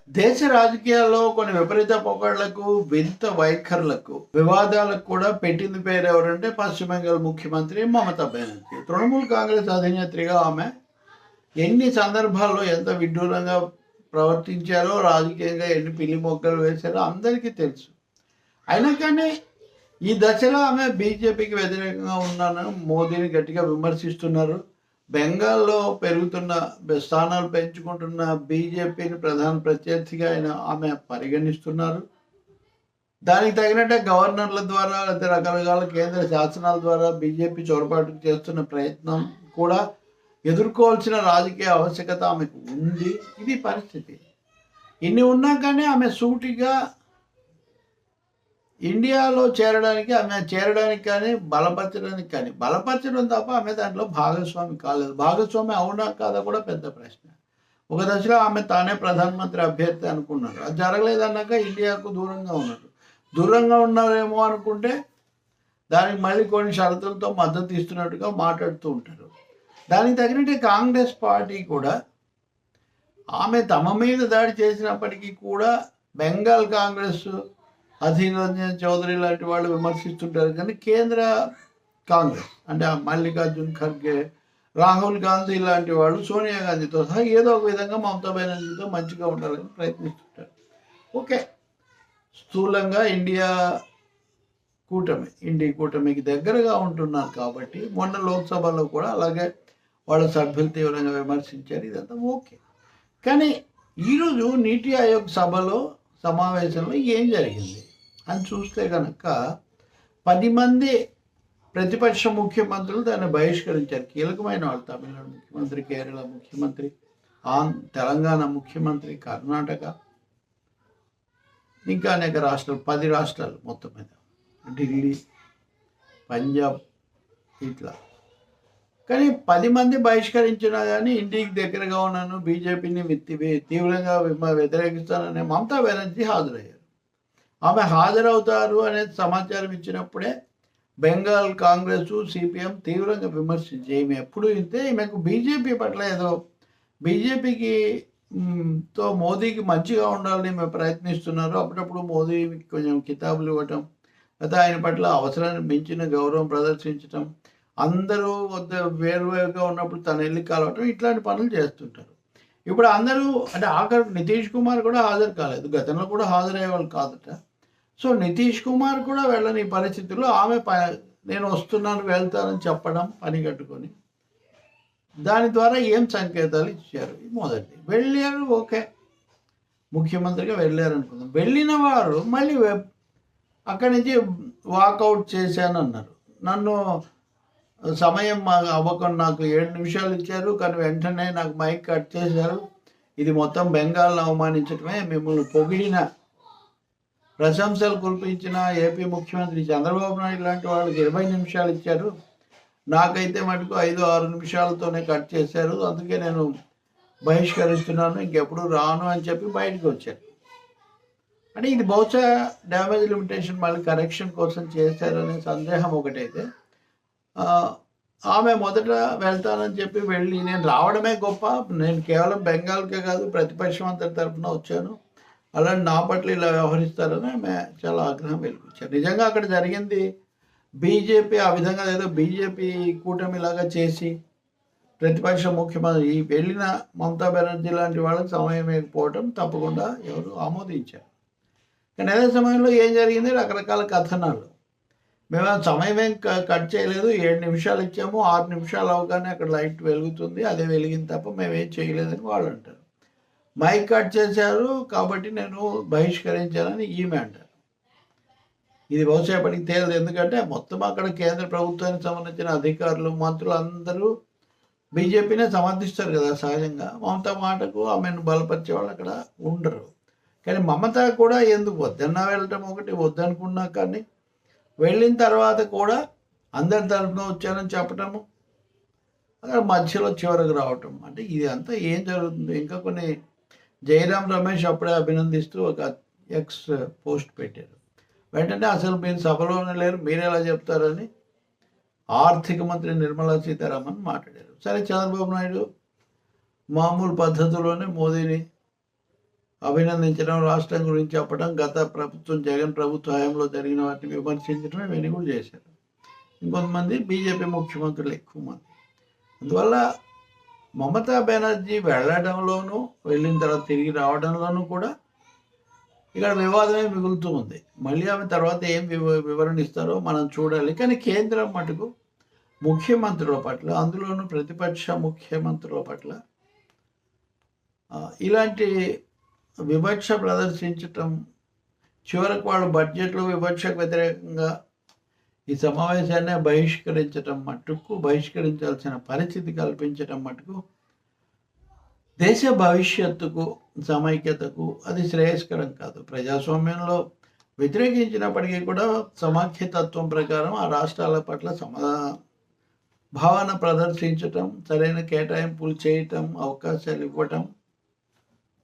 దేశ రాజకీయాల్లో కొన్ని విపరీత పొగడ్లకు, వింత వైఖరులకు, వివాదాలకు కూడా పెట్టింది పేరు ఎవరంటే పశ్చిమ బెంగాల్ ముఖ్యమంత్రి మమతా బెనర్జీ. తృణమూల్ కాంగ్రెస్ అధినేత్రిగా ఆమె ఎన్ని సందర్భాల్లో ఎంత విడ్డూరంగా ప్రవర్తించారో, రాజకీయంగా ఎన్ని పిల్లి మొగ్గలు వేశారో అందరికీ తెలుసు. అయినా కానీ ఈ దశలో ఆమె బీజేపీకి వ్యతిరేకంగా ఉన్నానని మోదీని గట్టిగా విమర్శిస్తున్నారు. బెంగాల్లో పెరుగుతున్న స్థానాలు పెంచుకుంటున్న బీజేపీని ప్రధాన ప్రత్యర్థిగా ఆమె పరిగణిస్తున్నారు. దానికి తగినట్టే గవర్నర్ల ద్వారా లేదా రకరకాల కేంద్ర శాసనాల ద్వారా బీజేపీ చొరబాటుకు చేస్తున్న ప్రయత్నం కూడా ఎదుర్కోవాల్సిన రాజకీయ ఆవశ్యకత ఆమెకు ఉంది. ఇది పరిస్థితి. ఇన్ని ఉన్నా కానీ ఆమె సూటిగా ఇండియాలో చేరడానికి కానీ బలపరచడం తప్ప ఆమె దాంట్లో భాగస్వామి కాలేదు. భాగస్వామి అవునా కాదా కూడా పెద్ద ప్రశ్న. ఒక దశలో ఆమె తానే ప్రధానమంత్రి అభ్యర్థి అనుకున్నారు. అది జరగలేదన్నాక ఇండియాకు దూరంగా ఉన్నారేమో అనుకుంటే దానికి మళ్ళీ కొన్ని షరతులతో మద్దతు ఇస్తున్నట్టుగా మాట్లాడుతూ ఉంటారు. దానికి తగినట్టు కాంగ్రెస్ పార్టీ కూడా ఆమె తమ మీద దాడి చేసినప్పటికీ కూడా బెంగాల్ కాంగ్రెస్ అధీర్ రంజన్ చౌదరి లాంటి వాళ్ళు విమర్శిస్తుంటారు. కానీ కేంద్ర కాంగ్రెస్ అంటే మల్లికార్జున్ ఖర్గే, రాహుల్ గాంధీ లాంటి వాళ్ళు సోనియా గాంధీతో సహా ఏదో ఒక విధంగా మమతా బెనర్జీతో మంచిగా ఉండాలని ప్రయత్నిస్తుంటారు. ఓకే, స్థూలంగా ఇండియా కూటమికి దగ్గరగా ఉంటున్నారు కాబట్టి మొన్న లోక్సభలో కూడా అలాగే వాళ్ళ సభ్యులు తీవ్రంగా విమర్శించారు. ఇదంతా ఓకే. కానీ ఈరోజు నీతి ఆయోగ్ సమావేశంలో ఏం జరిగింది అని చూస్తే కనుక 10 మంది ప్రతిపక్ష ముఖ్యమంత్రులు దాన్ని బహిష్కరించారు. కీలకమైన వాళ్ళు తమిళనాడు ముఖ్యమంత్రి, కేరళ ముఖ్యమంత్రి, తెలంగాణ ముఖ్యమంత్రి, కర్ణాటక, ఇంకా అనేక రాష్ట్రాలు, 10 రాష్ట్రాలు మొత్తం మీద, ఢిల్లీ, పంజాబ్ ఇట్లా. కానీ 10 మంది బహిష్కరించినా కానీ ఇంటికి దగ్గరగా ఉన్నాను, బీజేపీని తీవ్రంగా వ్యతిరేకిస్తానని మమతా బెనర్జీ హాజరయ్యారు. ఆమె హాజరవుతారు అనేది సమాచారం ఇచ్చినప్పుడే బెంగాల్ కాంగ్రెస్, సిపిఎం తీవ్రంగా విమర్శించి ఈమె ఎప్పుడు ఇంతే, ఈమెకు బీజేపీ పట్ల ఏదో బీజేపీకి తో మోదీకి మంచిగా ఉండాలని మేము ప్రయత్నిస్తున్నారు. అప్పుడప్పుడు మోదీకి కొంచెం కితాబులు ఇవ్వటం, లేదా ఆయన పట్ల అవసరాన్ని మించిన గౌరవం ప్రదర్శించటం, అందరూ వేరువేరుగా ఉన్నప్పుడు తను వెళ్ళి కలవటం, ఇట్లాంటి పనులు చేస్తుంటారు. ఇప్పుడు అందరూ అంటే ఆఖరికి నితీష్ కుమార్ కూడా హాజరు కాలేదు. గతంలో కూడా హాజరయ్యే వాళ్ళు కాదట. సో నితీష్ కుమార్ కూడా వెళ్ళని పరిస్థితుల్లో ఆమె నేను వస్తున్నాను, వెళ్తానని చెప్పడం పని కట్టుకొని దాని ద్వారా ఏం సంకేతాలు ఇచ్చారు? మొదటి వెళ్ళారు, ఓకే, ముఖ్యమంత్రిగా వెళ్ళారు అనుకుందాం. వెళ్ళిన వారు మళ్ళీ అక్కడి నుంచి వాకౌట్ చేశాను అన్నారు. నన్ను సమయం అవ్వకుండా నాకు 7 నిమిషాలు ఇచ్చారు, కానీ వెంటనే నాకు మైక్ కట్ చేశారు. ఇది మొత్తం బెంగాల్ను అవమానించడమే. మిమ్మల్ని పొగిడిన, ప్రశంసలు కురిపించిన ఏపీ ముఖ్యమంత్రి చంద్రబాబు నాయుడు లాంటి వాళ్ళకి 20 నిమిషాలు ఇచ్చారు, నాకైతే మటుకు 5-6 నిమిషాలతోనే కట్ చేశారు. అందుకే నేను బహిష్కరిస్తున్నాను, ఇంకెప్పుడు రాను అని చెప్పి బయటకు వచ్చారు. అంటే ఇది బహుశా డ్యామేజ్ లిమిటేషన్ మళ్ళీ కరెక్షన్ కోసం చేశారనే సందేహం ఒకటైతే, ఆమె మొదట వెళ్తానని చెప్పి వెళ్ళి నేను రావడమే గొప్ప, నేను కేవలం బెంగాల్కే కాదు ప్రతిపక్షం అంతటి తరఫున వచ్చాను, అలాంటి నా పట్ల ఇలా వ్యవహరిస్తారని ఆమె చాలా ఆగ్రహం వెలిపించారు. నిజంగా అక్కడ జరిగింది బీజేపీ ఆ విధంగా ఏదో బీజేపీ కూటమిలాగా చేసి ప్రతిపక్ష ముఖ్యమంత్రి వెళ్ళిన మమతా బెనర్జీ లాంటి వాళ్ళకి సమయం ఇవ్వకపోవడం తప్పకుండా ఎవరు ఆమోదించారు. కానీ అదే సమయంలో ఏం జరిగింది, రకరకాల కథనాలు. మేము సమయం ఏం కట్ చేయలేదు, 7 నిమిషాలు ఇచ్చాము, 6 నిమిషాలు అవగానే అక్కడ లైట్ వెలుగుతుంది, అదే వెలిగింది తప్ప మేమేం చేయలేదని వాళ్ళు అంటారు. మైక్ కట్ చేశారు కాబట్టి నేను బహిష్కరించానని ఈమె అంటారు. ఇది బహుశా ఎప్పటికి తేలదు. ఎందుకంటే మొత్తం అక్కడ కేంద్ర ప్రభుత్వానికి సంబంధించిన అధికారులు, మంత్రులు అందరూ బీజేపీనే సమర్థిస్తారు కదా సహజంగా. మమతా మాటకు ఆమెను బలపరిచే వాళ్ళు అక్కడ ఉండరు. కానీ మమత కూడా ఎందుకు వద్దన్నా వెళ్ళటం ఒకటి, వద్దనుకున్నా కానీ వెళ్ళిన తర్వాత కూడా అందరి తరఫున వచ్చానని చెప్పటము, అక్కడ మధ్యలో చివరకు రావటం, అంటే ఇది అంతా ఏం జరుగుతుంది? ఇంకా కొన్ని జయరాం రమేష్ అప్పుడే అభినందిస్తూ ఒక ఎక్స్ పోస్ట్ పెట్టారు. వెంటనే అసలు మీరు సభలోనే లేరు, మీరు ఎలా చెప్తారని ఆర్థిక మంత్రి నిర్మలా సీతారామన్ మాట్లాడారు. సరే, చంద్రబాబు నాయుడు మామూలు పద్ధతిలోనే మోదీని అభినందించడం, రాష్ట్రం గురించి చెప్పడం, గత ప్రభుత్వం జగన్ ప్రభుత్వ హయాంలో జరిగిన వాటిని విమర్శించడం ఇవన్నీ కూడా చేశారు. ఇంకొంతమంది బీజేపీ ముఖ్యమంత్రులు ఎక్కువ మంది. అందువల్ల మమతా బెనర్జీ వెళ్ళడంలోనూ, వెళ్ళిన తర్వాత తిరిగి రావడంలోనూ కూడా ఇక్కడ వివాదమే మిగులుతూ ఉంది. మళ్ళీ ఆమె తర్వాత ఏం వివరణ ఇస్తారో మనం చూడాలి. కానీ కేంద్రం మటుకు ముఖ్యమంత్రుల పట్ల, అందులోనూ ప్రతిపక్ష ముఖ్యమంత్రుల పట్ల ఇలాంటి వివక్ష ప్రదర్శించటం, చివరకు వాళ్ళు బడ్జెట్లో వివక్షకు వ్యతిరేకంగా ఈ సమావేశాన్ని బహిష్కరించాల్సిన పరిస్థితి కల్పించటం మటుకు దేశ భవిష్యత్తుకు, సమైక్యతకు అది శ్రేయస్కరం కాదు. ప్రజాస్వామ్యంలో వ్యతిరేకించినప్పటికీ కూడా సమాఖ్యతత్వం ప్రకారం ఆ రాష్ట్రాల పట్ల భావన ప్రదర్శించటం, సరైన కేటాయింపులు చేయటం, అవకాశాలు ఇవ్వటం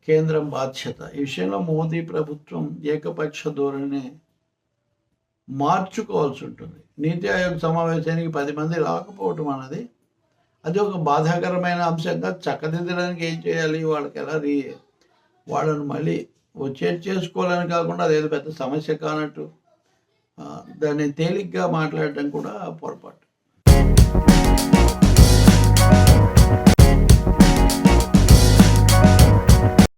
కేంద్రం బాధ్యత. ఈ విషయంలో మోదీ ప్రభుత్వం ఏకపక్ష ధోరణి మార్చుకోవాల్సి ఉంటుంది. నీతి ఆయోగ్ సమావేశానికి 10 మంది రాకపోవటం అన్నది అది ఒక బాధాకరమైన అంశంగా చక్కదిద్దడానికి ఏం చేయాలి, వాళ్ళకి ఎలా వాళ్ళను మళ్ళీ వచ్చేది చేసుకోవాలని కాకుండా అదేదో పెద్ద సమస్య కానట్టు దాన్ని తేలిగ్గా మాట్లాడటం కూడా పొరపాటు.